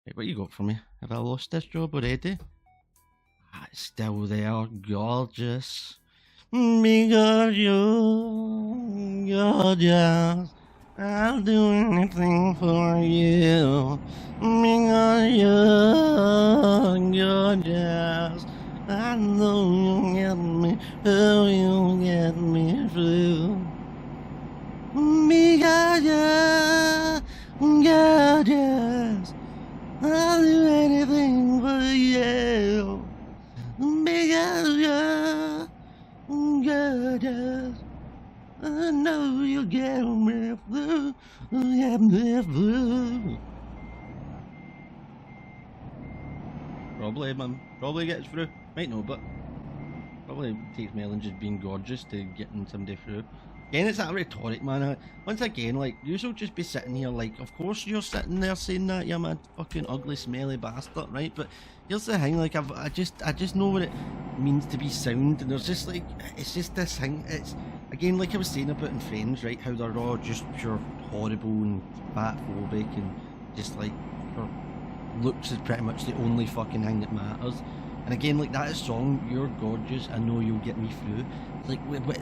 Right, what you got for me? Have I lost this job already? Ah, it's still there, gorgeous. Because you're gorgeous, I'll do anything for you. Because you're gorgeous, I know you'll get me through, you'll get me through. Because you're gorgeous, I'll do anything for you. Because you're gorgeous, I know you'll get me through, get me through. Probably, man. Probably gets through. Might not, but probably takes more than just being gorgeous to getting somebody through. Again, it's that rhetoric, man. Once again, like, you'll just be sitting here like, of course you're sitting there saying that, you're mad fucking ugly, smelly bastard, right? But here's the thing, like, I just know what it means to be sound, and there's just like, it's just this thing, it's, again, like I was saying about in Friends, right, how they're all just pure horrible and fat-phobic, and just like, your looks is pretty much the only fucking thing that matters. And again, like that song, you're gorgeous, I know you'll get me through. Like, what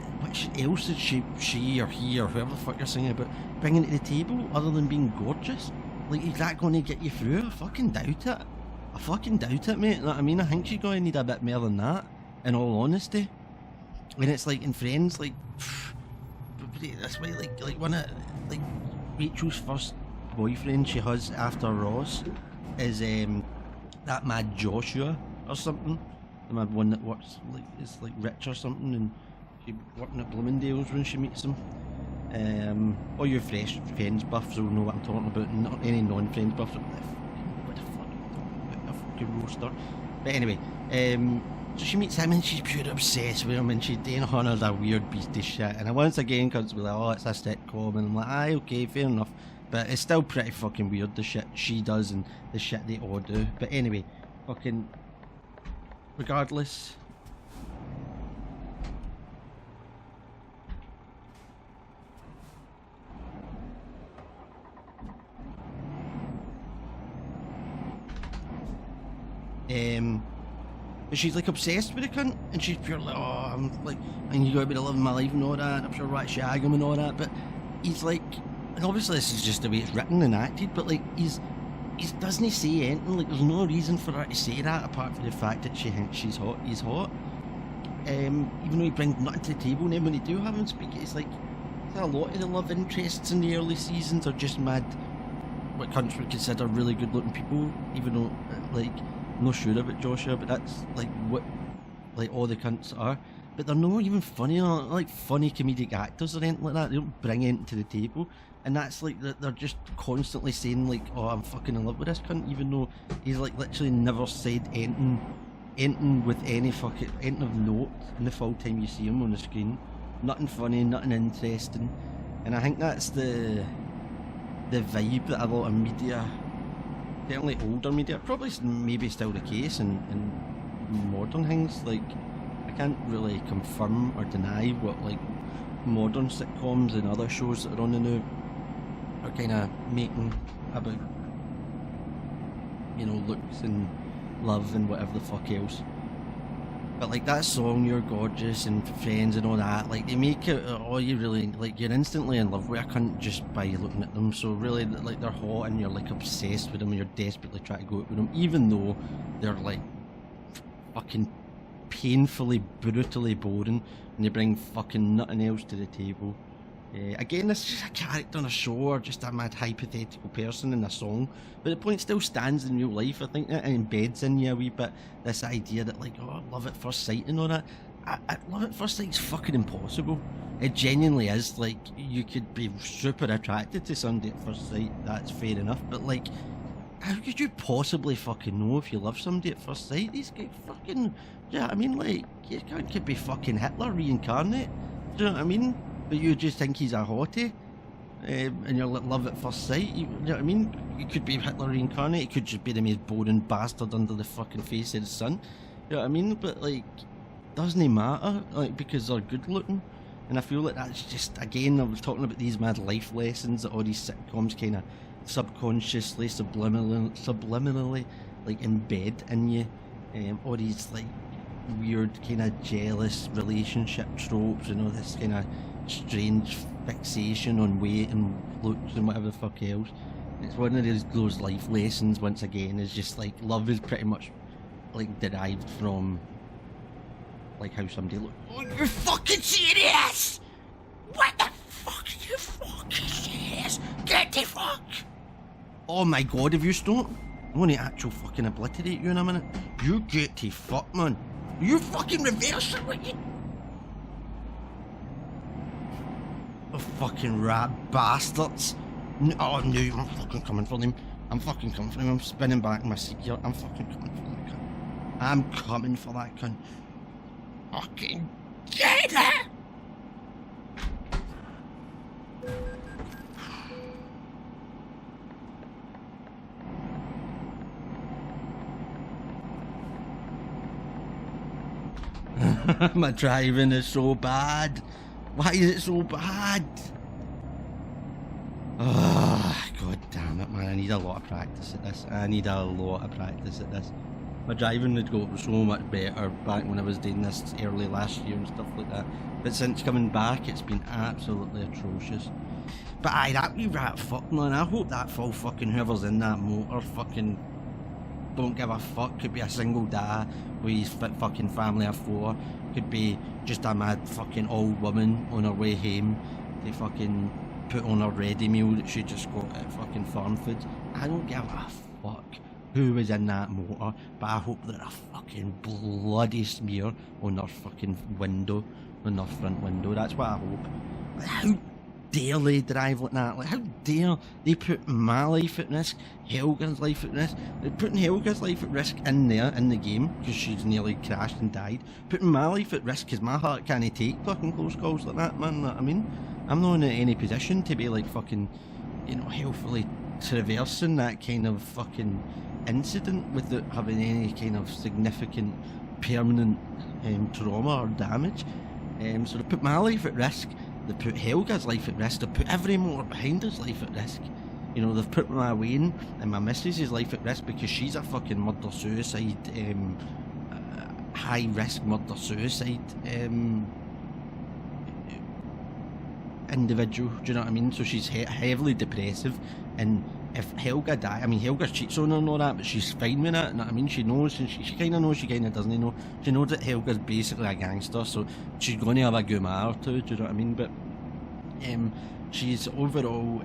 else is she or he or whoever the fuck you're singing about bringing to the table other than being gorgeous? Like, is that going to get you through? I fucking doubt it. I fucking doubt it, mate. You know what I mean? I think she's going to need a bit more than that, in all honesty. And it's like in Friends, like, that's why, like one of, like, Rachel's first boyfriend she has after Ross is that mad Joshua or something, the mad one that works like is like rich or something, and she working at Bloomingdale's when she meets him. All your fresh Friends buffs will know what I'm talking about, and not any non-Friends buffs. What the fuck am I talking about? A fucking roaster. But anyway, so she meets him and she's pure obsessed with him, and she's doing on her that weird beastie shit. And once again, comes with like, oh, it's a sitcom, and I'm like, aye, okay, fair enough. But it's still pretty fucking weird, the shit she does and the shit they all do. But anyway, fucking regardless. But she's like obsessed with the cunt, and she's pure like, oh, I'm like, and you gotta be living my life and all that, and I'm sure right shag him and all that. But he's like, and obviously this is just the way it's written and acted, but like he doesn't say anything. Like, there's no reason for her to say that apart from the fact that she thinks she's hot. He's hot. Even though he brings nothing to the table, and then when they do have him speak, it's like a lot of the love interests in the early seasons are just mad, what cunts would consider really good looking people, even though, like, I'm not sure about Joshua, but that's like what like all the cunts are. But they're not even funny, they're not like funny comedic actors or anything like that. They don't bring anything to the table, and that's like they're just constantly saying like, oh, I'm fucking in love with this cunt, even though he's like literally never said anything with any fucking anything of note in the full time you see him on the screen. Nothing funny, nothing interesting. And I think that's the vibe that a lot of media, certainly older media, probably maybe still the case in modern things. Like, I can't really confirm or deny what like modern sitcoms and other shows that are on the now are kind of making about, you know, looks and love and whatever the fuck else. But like that song, You're Gorgeous, and Friends and all that, like they make it, oh, you really, like, you're instantly in love with a cunt just by looking at them. So really, like, they're hot and you're like obsessed with them and you're desperately trying to go out with them, even though they're like fucking painfully, brutally boring, and they bring fucking nothing else to the table. Again, this is just a character in a show or just a mad hypothetical person in a song, but the point still stands in real life. I think that embeds in you a wee bit this idea that like, oh, love at first sight and all that. Love at first sight's fucking impossible. It genuinely is. Like, you could be super attracted to somebody at first sight, that's fair enough, but like, how could you possibly fucking know if you love somebody at first sight? These guys fucking, yeah, I mean, like, you could be fucking Hitler reincarnate, do you know what I mean? But you just think he's a hottie, and you're like, love at first sight. You know what I mean? You could be Hitler reincarnate. It could just be the most boring bastard under the fucking face of the sun. You know what I mean? But like, doesn't it matter? Like, because they're good looking. And I feel like that's just, again, I was talking about these mad life lessons that all these sitcoms kind of subconsciously, subliminally, like embed in you, all these like weird kind of jealous relationship tropes, this kind of strange fixation on weight and looks and whatever the fuck else. It's one of those life lessons. Once again, is just like love is pretty much like derived from like how somebody looks. Oh, you're fucking serious? What the fuck are you fucking serious? Get the fuck! Oh my god, if you don't, I'm gonna actual fucking obliterate you in a minute. You get the fuck, man. You fucking reverse it, what you? Oh, fucking rat bastards. Oh no, I'm fucking coming for them. I'm fucking coming for them. I'm spinning back in my seat here. I'm fucking coming for that cunt. I'm coming for that cunt. Fucking get it! My driving is so bad. Why is it so bad? Oh, god damn it, man. I need a lot of practice at this. My driving had got so much better back when I was doing this early last year and stuff like that. But since coming back, it's been absolutely atrocious. But aye, that wee rat fuck, man. I hope that fucking whoever's in that motor fucking don't give a fuck. Could be a single dad with his fucking family of 4. Could be just a mad fucking old woman on her way home to fucking put on a ready meal that she just got at fucking Farm Foods. I don't give a fuck who was in that motor, but I hope they're a fucking bloody smear on their fucking window, on their front window. That's what I hope. How dare they drive like that? Like, how dare they put my life at risk, Helga's life at risk? They're putting Helga's life at risk in there, in the game, because she's nearly crashed and died. Putting my life at risk because my heart can't take fucking close calls like that, man. I mean, I'm not in any position to be like fucking, healthily traversing that kind of fucking incident without having any kind of significant permanent trauma or damage. So they put my life at risk. They put Helga's life at risk. They put every motor behind us life at risk. They've put my Wayne and my missus' life at risk because she's a fucking murder-suicide, high-risk murder-suicide individual. Do you know what I mean? So she's heavily depressive, and if Helga dies, I mean, Helga cheats on her and all that, but she's fine with it. You know what I mean? She knows, and she kind of knows, she kind of doesn't know. She knows that Helga's basically a gangster, so she's going to have a gourmet or two. Do you know what I mean? But she's overall,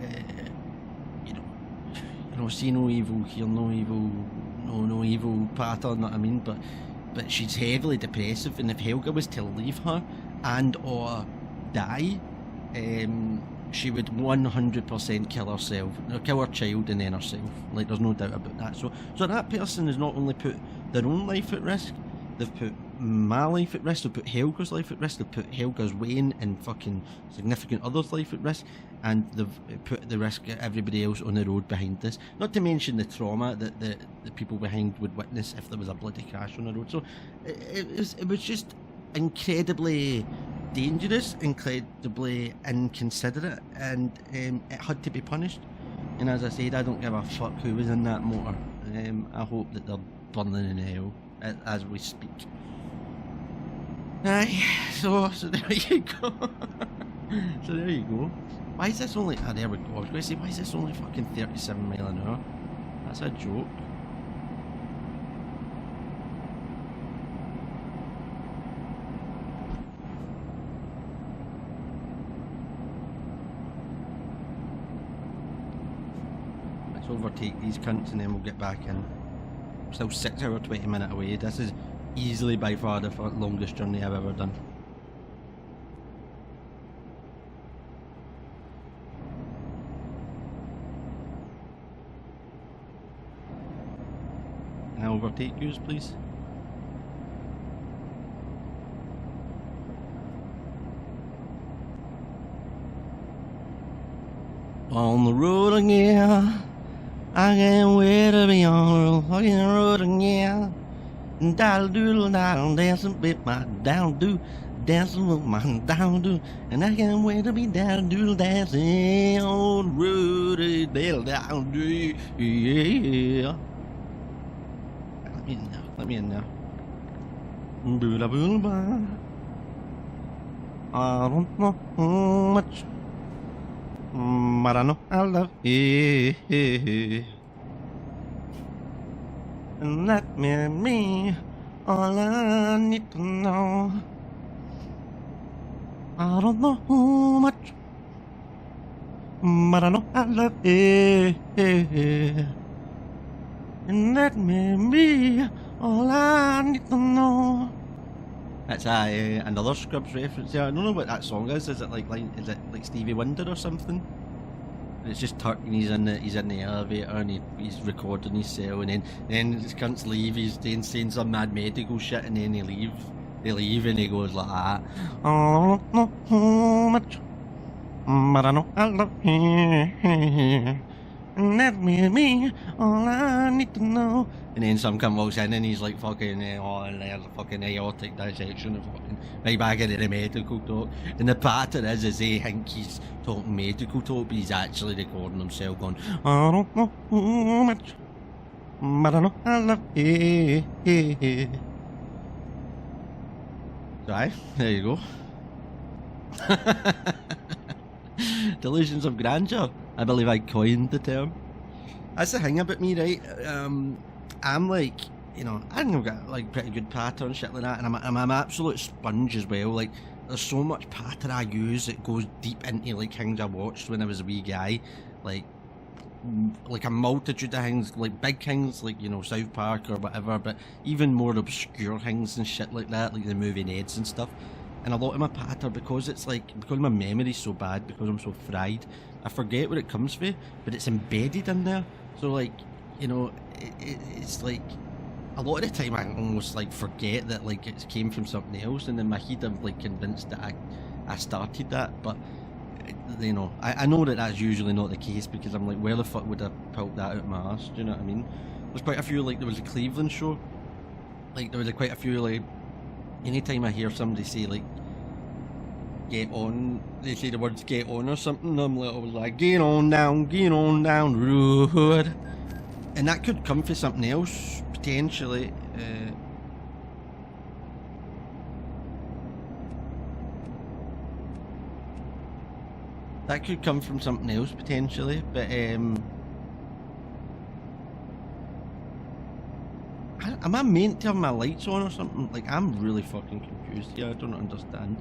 see no evil, hear no evil, no evil pattern. You know what I mean? But she's heavily depressive, and if Helga was to leave her and or die, she would 100% kill herself, kill her child and then herself. Like, there's no doubt about that. So that person has not only put their own life at risk, they've put my life at risk, they've put Helga's life at risk, they've put Helga's Wayne and fucking significant others' life at risk, and they've put the risk of everybody else on the road behind this. Not to mention the trauma that the people behind would witness if there was a bloody crash on the road. So it was just incredibly dangerous, incredibly inconsiderate, and it had to be punished. And as I said, I don't give a fuck who was in that motor. I hope that they're burning in hell as we speak. Aye, so there you go. So there you go. Why is this only... there we go. I was going to say, why is this only fucking 37 mile an hour? That's a joke. Let's overtake these cunts and then we'll get back in. Still 6 hour 20 minute away. This is easily by far the longest journey I've ever done. Can I overtake yous, please? On the road again, I can't wait to be on the fucking road again. Diddle doodle diddle, dancing with my down do, dancing with my down do, and I can't wait to be down do dancing on the road down do, yeah. Let me in now. Boola boolba. I don't know much, but I know I love you. And that me, all I need to know. I don't know much, but I know I love you. And that me, all I need to know. That's another Scrubs reference there. I don't know what that song is. Is it like Stevie Wonder or something? It's just Turk and he's in the elevator and he's recording his cell, and then his cunts leave. He's saying some mad medical shit, and then they leave and he goes like that. I don't know much, but I know I love you. And that me, all I need to know. And then some cunt walks in and he's like fucking, and there's a fucking aortic dissection and fucking right back into the medical talk. And the pattern is they think he's talking medical talk, but he's actually recording himself going, I don't know much, but I know I love you. So aye, there you go. Delusions of grandeur. I believe I coined the term. That's the thing about me, right? I'm like, you know, I think I've got like pretty good patter and shit like that, and I'm an absolute sponge as well. Like, there's so much patter I use that goes deep into like things I watched when I was a wee guy, like a multitude of things, like big things like, you know, South Park or whatever, but even more obscure things and shit like that, like the movie Neds and stuff. And a lot of my patter, because my memory's so bad, because I'm so fried, I forget where it comes from, but it's embedded in there. So like, you know, it's like a lot of the time I almost like forget that like it came from something else, and in my head I'm like convinced that I started that, but you know, I know that that's usually not the case, because I'm like, where the fuck would I pulled that out of my arse? Do you know what I mean? There's quite a few, like there was a Cleveland show, like there was quite a few, like anytime I hear somebody say like get on, they say the words get on or something, I'm like always like get on down road, and that could come from something else potentially. That could come from something else potentially, but am I meant to have my lights on or something? Like, I'm really fucking confused here. I don't understand.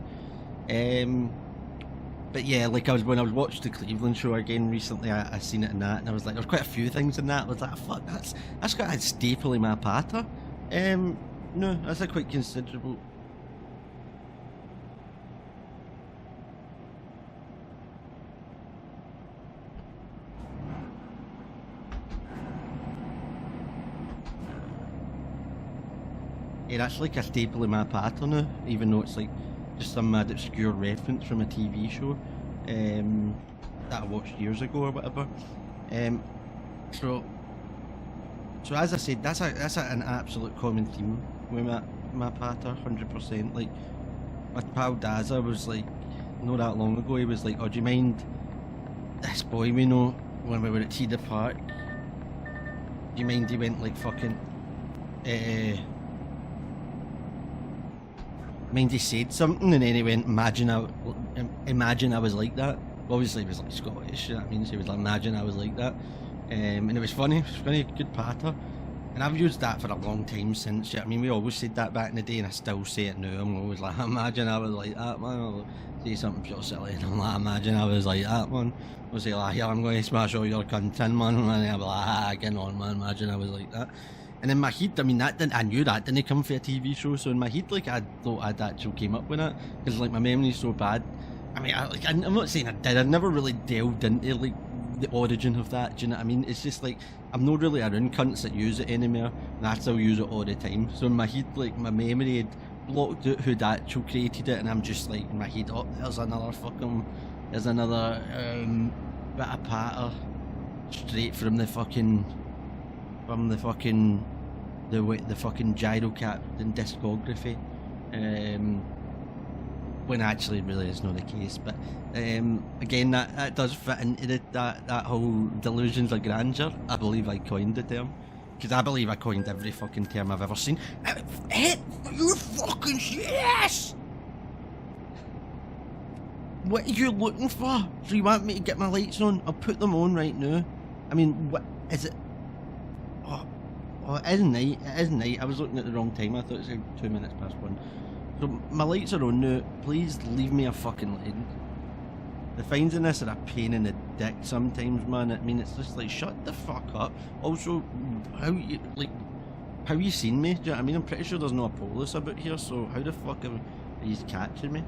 But yeah, like when I was watching the Cleveland show again recently, I seen it in that, and I was like, there's quite a few things in that. I was like, fuck, that's got a staple in my patter. No, that's a quite considerable. Yeah, that's like a staple in my pattern now, even though it's like just some mad obscure reference from a TV show that I watched years ago or whatever. So as I said, that's an absolute common theme with my patter, 100%. Like, my pal Dazza was like, not that long ago, he was like, oh, do you mind this boy we know when we were at Cedar Park? Do you mind he went like fucking mind he said something, and then he went, imagine I was like that. Obviously he was like Scottish, you know what I mean? So he was like, imagine I was like that. And it was funny, good patter. And I've used that for a long time since, you know what I mean? We always said that back in the day, and I still say it now. I'm always like, imagine I was like that, man. I'll say something pure silly, and I'm like, imagine I was like that, man. I'll say like, here, I'm going to smash all your cunt in, man. And I'll be like, get on, man, imagine I was like that. And in my head, I mean, I knew that didn't come from a TV show, so in my head, like, I thought I'd actually came up with it, because, like, my memory's so bad. I mean, I'm not saying I did, I never really delved into, like, the origin of that, do you know what I mean? It's just, like, I'm not really around cunts that use it anymore, and I still use it all the time. So in my head, like, my memory had blocked out who'd actually created it, and I'm just, like, in my head, oh, there's another bit of patter, straight from the fucking GiroCaptain discography. when actually really it's not the case. But again, that does fit into that whole delusions of grandeur. I believe I coined the term, because I believe I coined every fucking term I've ever seen. You fucking yes! What are you looking for? So you want me to get my lights on? I'll put them on right now. I mean, what is it? Oh, it is night. It is night. I was looking at the wrong time. I thought it was 2 minutes past 1. So my lights are on now. Please leave me a fucking lane. The fines in this are a pain in the dick sometimes, man. I mean, it's just like, shut the fuck up. Also, how you seen me? Do you know what I mean? I'm pretty sure there's no police about here, so how the fuck are you catching me?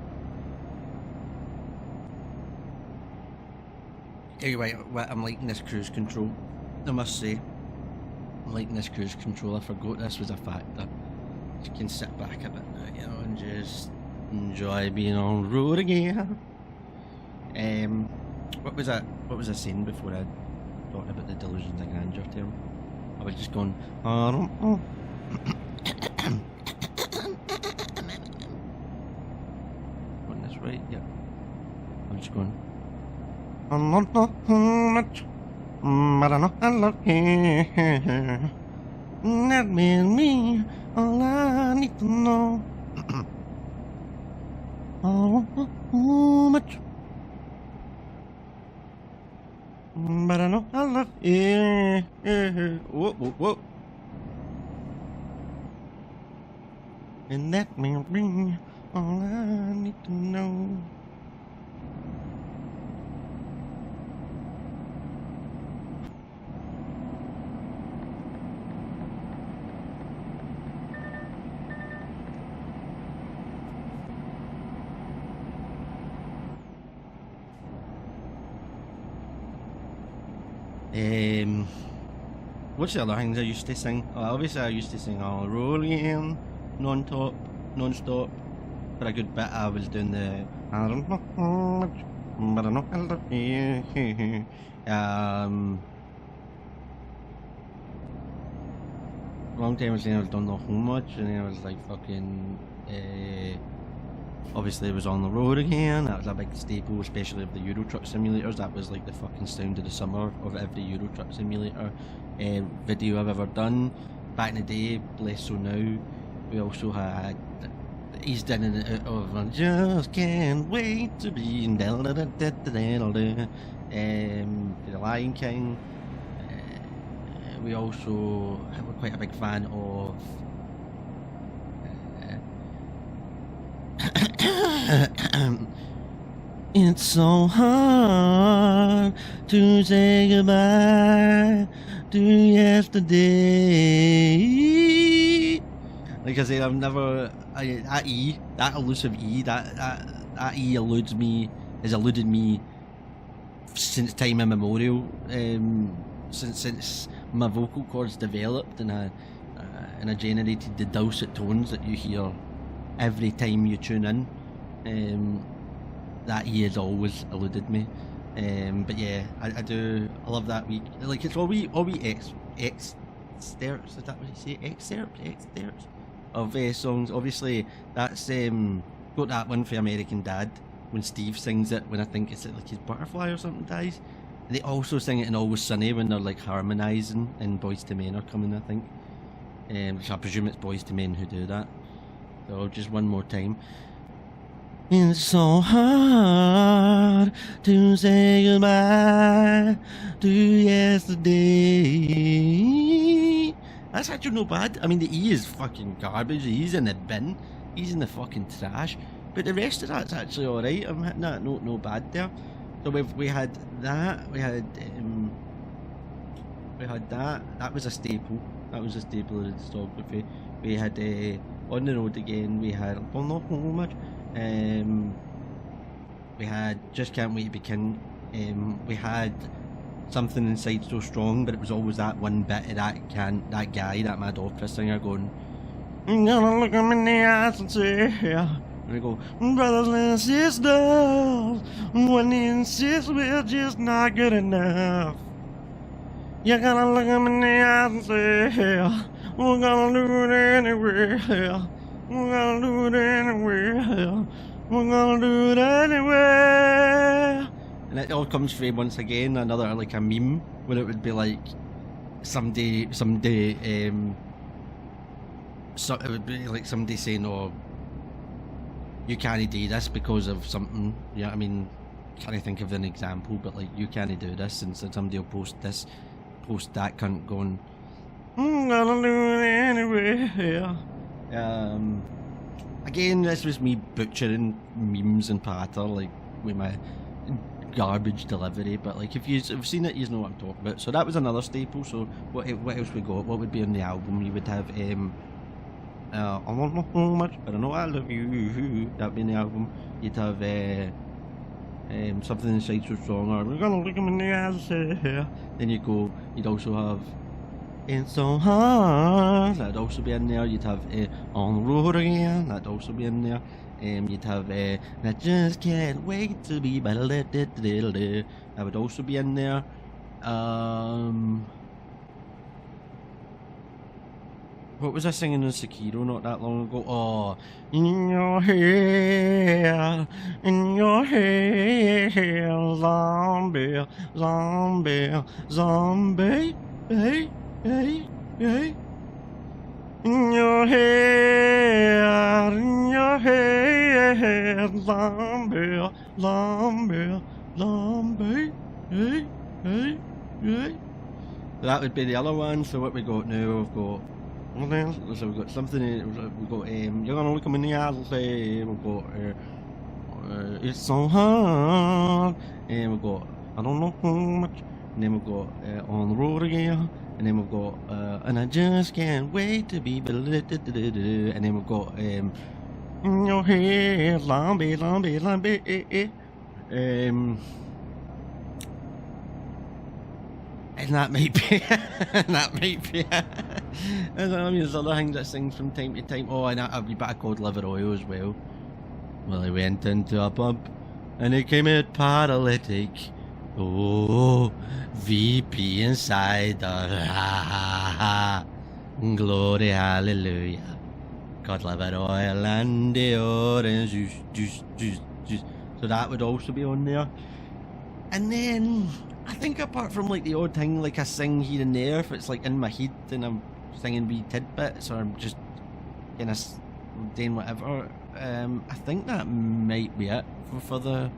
Anyway, I'm liking this cruise control. I must say, I'm liking this cruise control. I forgot this was a factor. You can sit back a bit now, you know, and just enjoy being on the road again. What was I saying before I talked about the delusions of grandeur term? I was just going, I don't know. Going this right? Yeah. I'm just going, I don't know much, but I know I love you. That means me, all I need to know. I don't know much, but I know I love you. Whoa, whoa, whoa. And that means me, all I need to know. What's the other things I used to sing? Obviously I used to sing all rolling, non-stop. For a good bit I was doing the I don't know much, but I know I love you. Long time I was saying I was don't know how much, and then I was like fucking obviously it was on the road again. That was a big staple, especially of the Euro Truck simulators. That was like the fucking sound of the summer of every Euro Truck simulator video I've ever done. Back in the day, less so now. We also had He's done it of I just can't wait to be in the Lion King. We also were quite a big fan of It's so hard to say goodbye to yesterday. Like I said, I've never that elusive E, that E has eluded me since time immemorial. Since my vocal cords developed and I generated the dulcet tones that you hear every time you tune in. That E has always eluded me. But yeah, I love that week. Like it's all we excerpts, is that what you say? Excerpts of songs. Obviously that's got that one for American Dad when Steve sings it when I think it's like his butterfly or something dies. And they also sing it in Always Sunny when they're like harmonising and Boys to Men are coming, I think. Which I presume it's Boys to Men who do that. So just one more time. It's so hard to say goodbye to yesterday. That's actually not bad. I mean, the E is fucking garbage. The E's in the bin. He's in the fucking trash. But the rest of that's actually alright. I'm hitting that no bad there. So we had that. We had that. That was a staple. That was a staple of the discography. We had On the Road Again. We had Not So Much. We had Just Can't Wait to Be King. We had Something Inside So Strong, but it was always that one bit of that guy, that mad opera singer going, "You gotta look him in the eyes and say," and I go, "Brothers and sisters, when they insist we're just not good enough, you gotta look him in the eyes and say, we're gonna do it anyway. We're gonna do it anyway. we're gonna do it anyway. And it all comes from, once again, another like a meme where it would be like somebody so it would be like somebody saying, "Oh, you can't do this because of something." Yeah, I mean, can't think of an example, but like, you can't do this, and so somebody will post that cunt going, "I'm gonna do it anyway." Yeah. Again, this was me butchering memes and patter, like with my garbage delivery, but like, if you've seen it, you know what I'm talking about. So that was another staple. So what else we got? What would be on the album? You would have I want not so much, but I know I love you. That'd be in the album. You'd have something inside your song, or we're gonna look him in the eyes. Then you'd also have It's So Hard. That'd also be in there. You'd have On the Road Again. That'd also be in there. You'd have I Just Can't Wait to Be Better. That would also be in there. What was I singing in Sekiro not that long ago? Oh, in your hair, zombie, hey, hey, hey. In your hair, zombie, hey, hey, hey. That would be the other one. So what we got now? We've got. So we've got something. We've got You're Gonna Look 'Em in the Eyes and Say. We've got It's So Hard. And we've got I Don't Know How Much. And then we've got On the Road Again. And then we've got And I Just Can't Wait to Be. And then we've got In Your Head, Zombie. And that might be and I mean, there's other things that sings from time to time. Oh, and a wee bit of Cod Liver Oil as well. Well, he went into a pub and he came out paralytic. Oh, VP Insider. Glory, hallelujah. Cod Liver Oil and the orange juice. So that would also be on there. And then I think apart from like the odd thing, like I sing here and there, if it's like in my head and I'm singing wee tidbits or I'm just kind of doing whatever, I think that might be it for the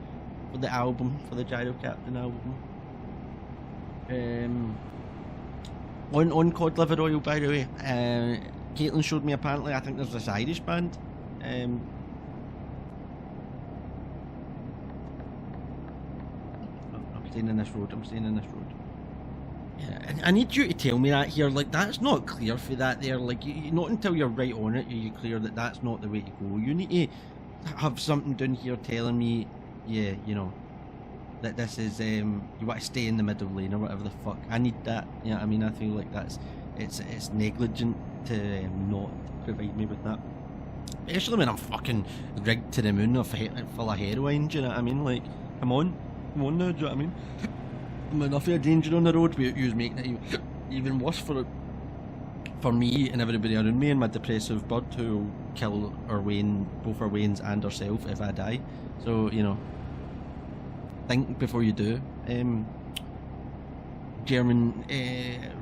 album, for the GiroCaptain album. On Cod Liver Oil, by the way, Caitlin showed me, apparently I think there's this Irish band. I'm staying in this road. Yeah, and I need you to tell me that here, like, that's not clear for that there, like, not until you're right on it, you're clear that that's not the way to go. You need to have something down here telling me, yeah, you know, that this is, you want to stay in the middle lane or whatever the fuck. I need that, you know what I mean? I feel like it's negligent to not provide me with that. Especially when I'm fucking rigged to the moon or full of heroin, do you know what I mean? Like, come on now, do you know what I mean? I'm enough of a danger on the road without you making it even worse for me and everybody around me and my depressive bird who will kill both our Waynes and ourselves if I die. So, you know, think before you do. German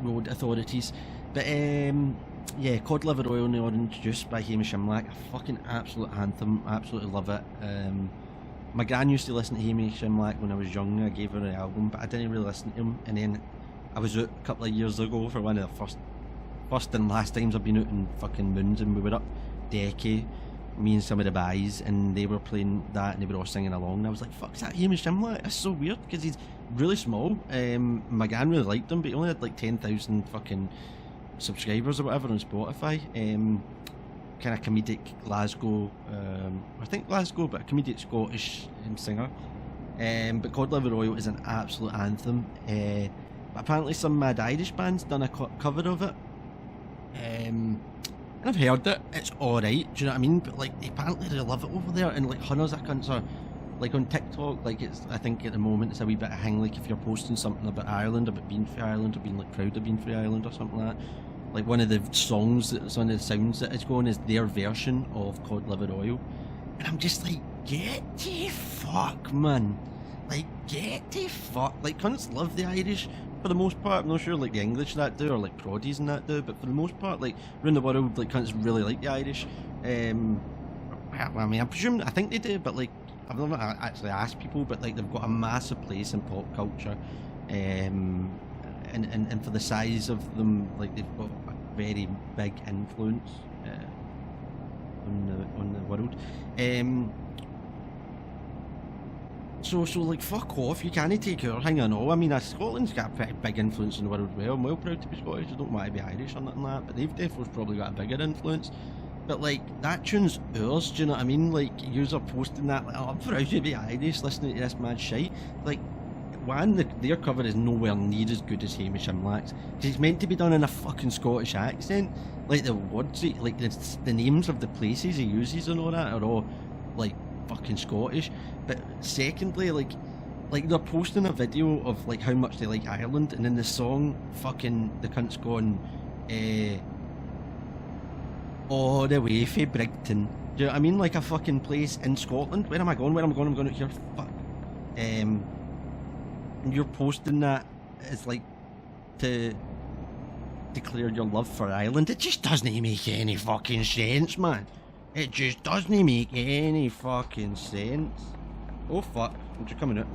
road authorities. But yeah, Cod Liver Oil and the Orange Juice by Hamish Imlach, a fucking absolute anthem, absolutely love it. My gran used to listen to Hamish Imlach when I was young. I gave her the album, but I didn't really listen to him. And then I was out a couple of years ago for one of the first and last times I've been out in fucking moons, and we were up Decky, me and some of the guys, and they were playing that and they were all singing along, and I was like, fuck, is that Hamish Imlach? That's so weird, because he's really small. My gran really liked him, but he only had like 10,000 fucking subscribers or whatever on Spotify. Kind of comedic Glasgow, I think Glasgow, but a comedic Scottish singer. But Cod Liver Oil is an absolute anthem. But apparently some Mad Irish band's done a cover of it. And I've heard it, it's alright, do you know what I mean? But like, apparently they love it over there, and like hundreds of cunts are, like on TikTok, like it's, I think at the moment it's a wee bit of hang, like if you're posting something about Ireland, about being from Ireland, or being like proud of being from Ireland or something like that, like one of the songs, one of the sounds that is going is their version of Cod Liver Oil. And I'm just like, get the fuck, man. Like, get the fuck. Like, cunts love the Irish for the most part. I'm not sure, like, the English that do, or like Proddies and that do, but for the most part, like, around the world, like, cunts really like the Irish. I mean, I think they do, but like, I've never actually asked people, but like, they've got a massive place in pop culture. And for the size of them, like, they've got a very big influence on the world. So like, fuck off, you can't take our thing and all. I mean, Scotland's got a pretty big influence in the world as well. I'm well proud to be Scottish. I don't want to be Irish or nothing like that, but they've definitely probably got a bigger influence. But like, that tune's ours, do you know what I mean? Like, yous are posting that, like, oh, I'm proud to be Irish listening to this mad shite. Like, one, their cover is nowhere near as good as Hamish and Black's, because it's meant to be done in a fucking Scottish accent. Like, the words, like the names of the places he uses and all that are all like fucking Scottish. But secondly, like they're posting a video of like how much they like Ireland, and in the song, fucking the cunt's going, all the way from Brigton. Do you know what I mean? Like a fucking place in Scotland. Where am I going? I'm going out here. Fuck. And you're posting that as like to declare your love for Ireland. It just doesn't make any fucking sense, man. It just doesn't make any fucking sense. Oh fuck, I'm just coming out,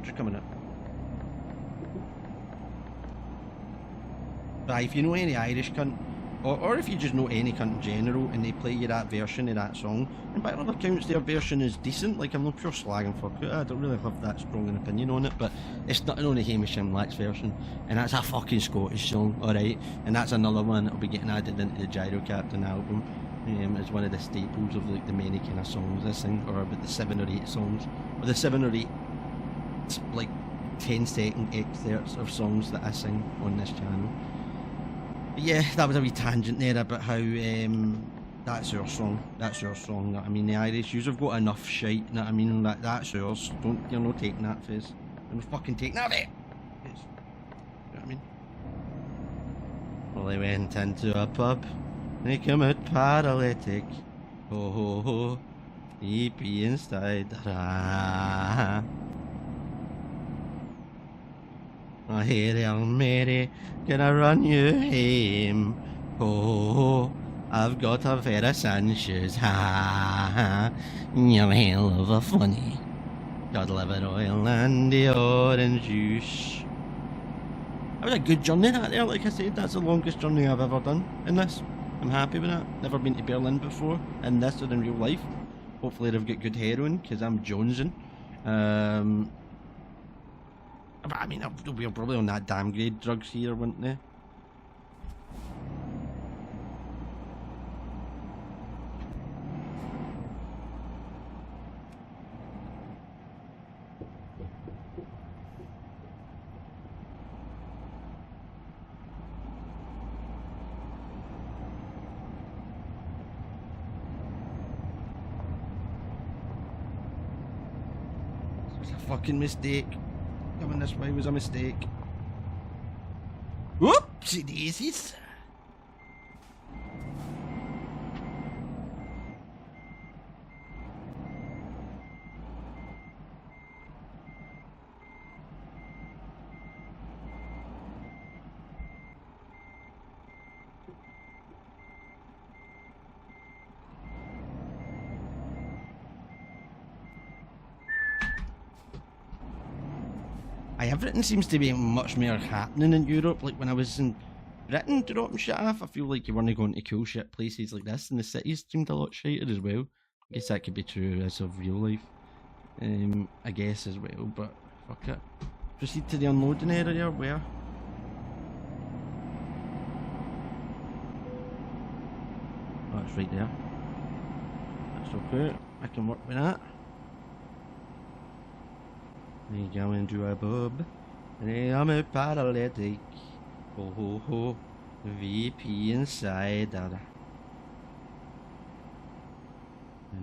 But if you know any Irish cunt, or if you just know any cunt in general, and they play you that version of that song, and by all accounts their version is decent, like, I'm not pure slagging for it, I don't really have that strong an opinion on it, but it's nothing on the Hamish and Black's version, and that's a fucking Scottish song, alright, and that's another one that'll be getting added into the GyroCaptain album. It's one of the staples of like the many kind of songs I sing, or about the 7 or 8 songs, or the 7 or 8 like 10-second excerpts of songs that I sing on this channel. But yeah, that was a wee tangent there about how that's our song. I mean, the Irish, you've got enough shite. You know what I mean? That's ours. You're not taking that face. You're not fucking taking that face. You know what I mean? Well, they went into a pub. They come out paralytic. Ho ho ho. EP inside. Ah. I hear young Mary, can I run you home? Ho ho ho. I've got a pair of Sanchez. Ha ha. You're hell of a funny. Got liver oil and the orange juice. That was a good journey that there, like I said, that's the longest journey I've ever done in this. I'm happy with that. Never been to Berlin before, in this or in real life. Hopefully they've got good heroin, because I'm jonesing. But I mean, we're probably on that damn grade drugs here, wouldn't they? Fucking mistake. Coming this way was a mistake. Whoopsie daisies. Everything seems to be much more happening in Europe. Like when I was in Britain dropping shit off, I feel like you weren't going to cool shit places like this, and the cities seemed a lot shiter as well. I guess that could be true as of real life, I guess as well, but fuck it. Proceed to the unloading area, where? Oh, it's right there. That's okay, I can work with that. We go into a pub, and I'm a paralytic. Ho ho ho, VP inside. And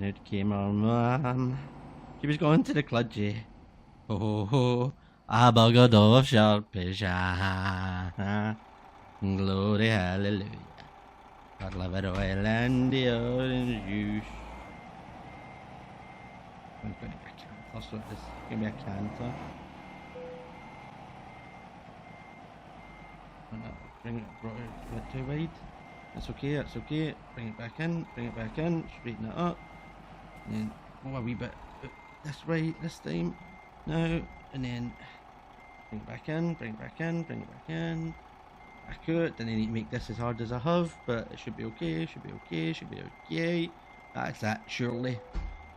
out came our mum. She was going to the cludgy. Ho ho ho, I buggered off sharpish. Glory hallelujah. God love it oil and the orange juice. going to be a canter, so it's going to be a canter. Bring it, brought it a bit too wide. That's okay, that's okay. Bring it back in, straighten it up. And then go a wee bit this way this time. Now, and then bring it back in, bring it back in, bring it back in. Back out, then I need to make this as hard as I have, but it should be okay, should be okay, should be okay. That's that, surely.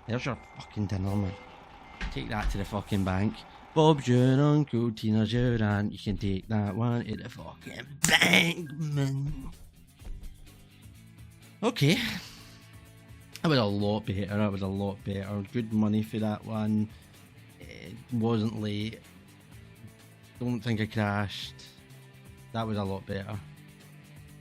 There's your fucking dinner, man. Take that to the fucking bank. Bob's your uncle, Tina's your aunt. You can take that one to the fucking bank, man. Okay. That was a lot better, that was a lot better. Good money for that one. It wasn't late. Don't think I crashed. That was a lot better.